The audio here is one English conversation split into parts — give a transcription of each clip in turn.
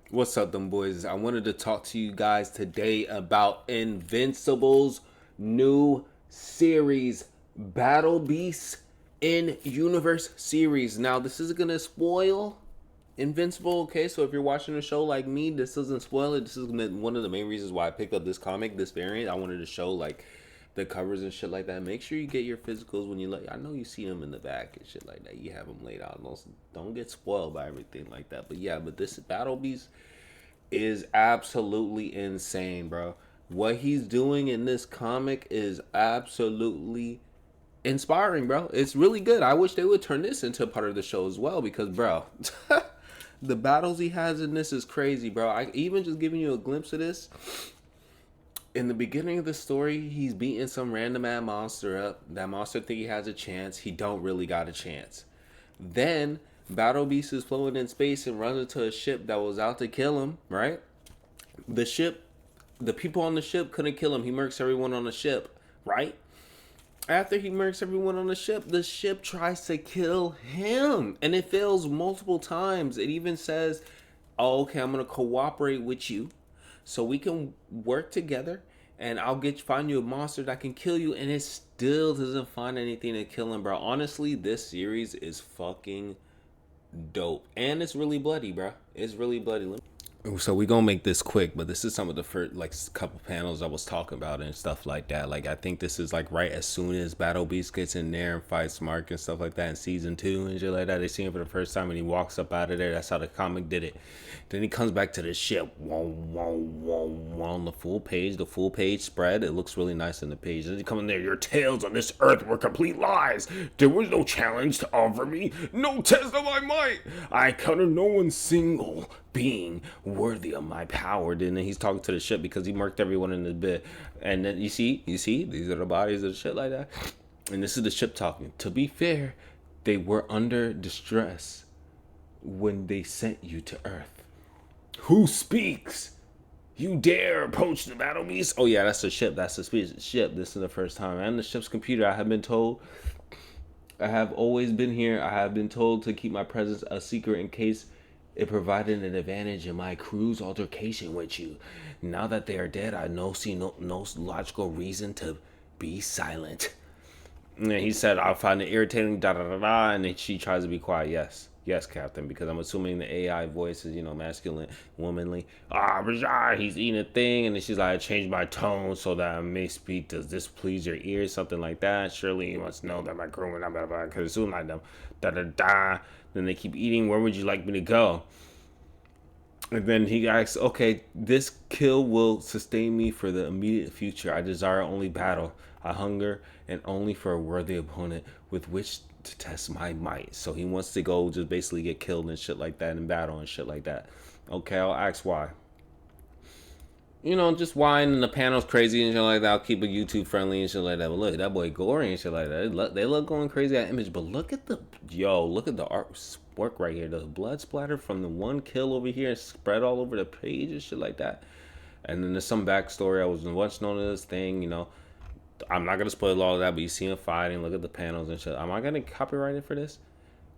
What's up, them boys? I wanted to talk to you guys today about Invincible's new series, Battle Beasts in Universe series. Now, this is gonna spoil Invincible, okay? So if you're watching the show like me, this doesn't spoil it. This is one of the main reasons why I picked up this comic, this variant. I wanted to show like the covers and shit like that. Make sure you get your physicals when you like. I know you see them in the back and shit like that. You have them laid out. Don't get spoiled by everything like that. But yeah, but this Battle Beast is absolutely insane, bro. What he's doing in this comic is absolutely inspiring, bro. It's really good. I wish they would turn this into a part of the show as well because, bro, the battles he has in this is crazy, bro. I even just giving you a glimpse of this. In the beginning of the story, he's beating some random ass monster up. That monster think he has a chance. He don't really got a chance. Then Battle Beast is floating in space and runs into a ship that was out to kill him, right? The ship, the people on the ship couldn't kill him. He murks everyone on the ship, right? After he murks everyone on the ship tries to kill him. And it fails multiple times. It even says, oh, okay, I'm going to cooperate with you so we can work together and I'll find you a monster that can kill you. And it still doesn't find anything to kill him, bro. Honestly, this series is fucking dope. And it's really bloody, bro. It's really bloody. So we gonna make this quick, but this is some of the first like couple panels I was talking about and stuff like that. Like I think this is like right as soon as Battle Beast gets in there and fights Mark and stuff like that in season 2 and shit like that. They see him for the first time and he walks up out of there. That's how the comic did it. Then he comes back to the ship. Whoa, whoa, whoa, whoa. The full page spread. It looks really nice in the page. Then he come in there. Your tales on this earth were complete lies. There was no challenge to offer me, no test of my might. I counted no one single being worthy of my power. Then he's talking to the ship because he murked everyone in the bed. And then you see, these are the bodies of the shit like that. And this is the ship talking. To be fair, they were under distress when they sent you to Earth. Who speaks? You dare approach the battle beast? Oh yeah, that's the ship. That's the ship. This is the first time. And the ship's computer. I have been told. I have always been here. I have been told to keep my presence a secret in case it provided an advantage in my crew's altercation with you. Now that they are dead, I see no logical reason to be silent. And he said, I'll find it irritating, da da da da. And then she tries to be quiet. Yes. Yes, Captain, because I'm assuming the AI voice is, masculine, womanly. He's eating a thing. And then she's like, I changed my tone so that I may speak. Does this please your ears? Something like that. Surely you must know that my crew and I could assume like them. Da da da. Then they keep eating. Where would you like me to go? And then he asks, okay, this kill will sustain me for the immediate future. I desire only battle. I hunger and only for a worthy opponent with which to test my might. So he wants to go just basically get killed and shit like that in battle and shit like that. Okay, I'll ask why. Just whine and the panel's crazy and shit like that. I'll keep it YouTube friendly and shit like that. But look, that boy gory and shit like that. They look going crazy at image. But look at the artwork right here. The blood splatter from the one kill over here and spread all over the page and shit like that. And then there's some backstory. I was once known as this thing. I'm not gonna spoil all of that, but you see him fighting. Look at the panels and shit. Am I gonna copyright it for this?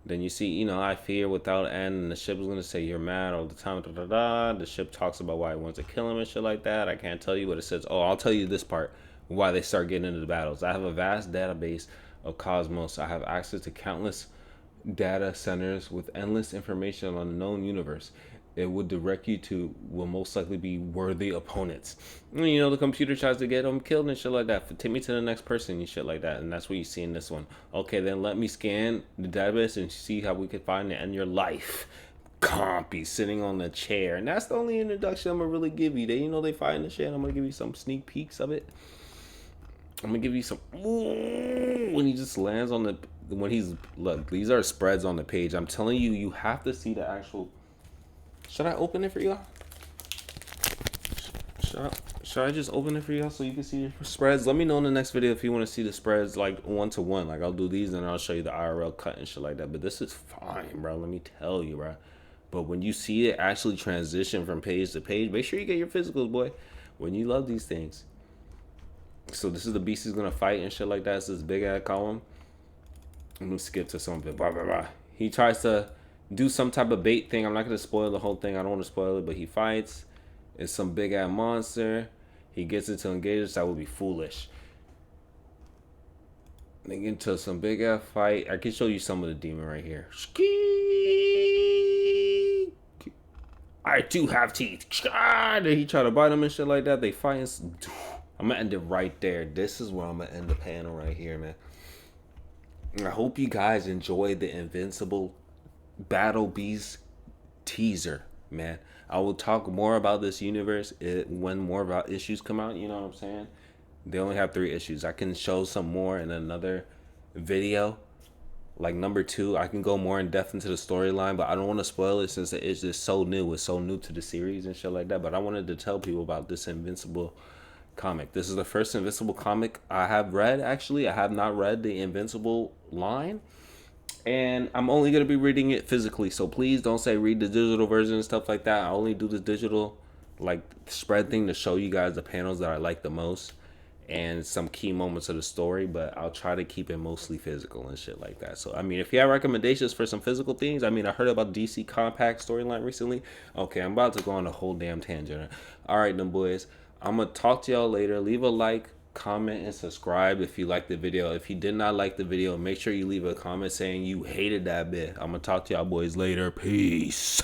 Then you see, I fear without end, and the ship is gonna say you're mad all the time. Da, da, da. The ship talks about why it wants to kill him and shit like that. I can't tell you what it says. Oh, I'll tell you this part: why they start getting into the battles. I have a vast database of cosmos. I have access to countless data centers with endless information on the known universe. It would direct you to will most likely be worthy opponents. And, the computer tries to get them killed and shit like that. Take me to the next person and shit like that. And that's what you see in this one. Okay, then let me scan the database and see how we can find it end your life. Compy sitting on the chair. And that's the only introduction I'm going to really give you. They find the shit. I'm going to give you some sneak peeks of it. I'm going to give you some. Ooh, when he just lands on the. When he's. Look, these are spreads on the page. I'm telling you, you have to see the actual. Should I open it for y'all? Should I just open it for y'all so you can see the spreads? Let me know in the next video if you want to see the spreads like 1-to-1. Like I'll do these and I'll show you the IRL cut and shit like that. But this is fine, bro. Let me tell you, bro. But when you see it actually transition from page to page, make sure you get your physicals, boy. When you love these things. So this is the beast he's gonna fight and shit like that. It's this big ass column. I'm gonna skip to some of it. Blah blah blah. He tries to do some type of bait thing. I'm not gonna spoil the whole thing. I don't want to spoil it, but he fights. It's some big ass monster. He gets it to engage us. That would be foolish. They get into some big ass fight. I can show you some of the demon right here. Ski. I too have teeth. Then he try to bite him and shit like that. They fight. I'm gonna end it right there. This is where I'm gonna end the panel right here, man. I hope you guys enjoyed the Invincible Battle Beast teaser, man. I will talk more about this universe when more about issues come out. You know what I'm saying? They only have 3 issues. I can show some more in another video. Like number 2, I can go more in depth into the storyline, but I don't want to spoil it since it's just so new. It's so new to the series and shit like that. But I wanted to tell people about this Invincible comic. This is the first Invincible comic I have read, actually. I have not read the Invincible line. And I'm only going to be reading it physically. So please don't say read the digital version and stuff like that. I only do the digital like spread thing to show you guys the panels that I like the most and some key moments of the story, but I'll try to keep it mostly physical and shit like that. So I mean, if you have recommendations for some physical things, I mean, I heard about DC Compact storyline recently. Okay, I'm about to go on a whole damn tangent. All right, then boys, I'm gonna talk to y'all later. Leave a like, comment, and subscribe if you liked the video. If you did not like the video, make sure you leave a comment saying you hated that bit. I'm gonna talk to y'all boys later. Peace.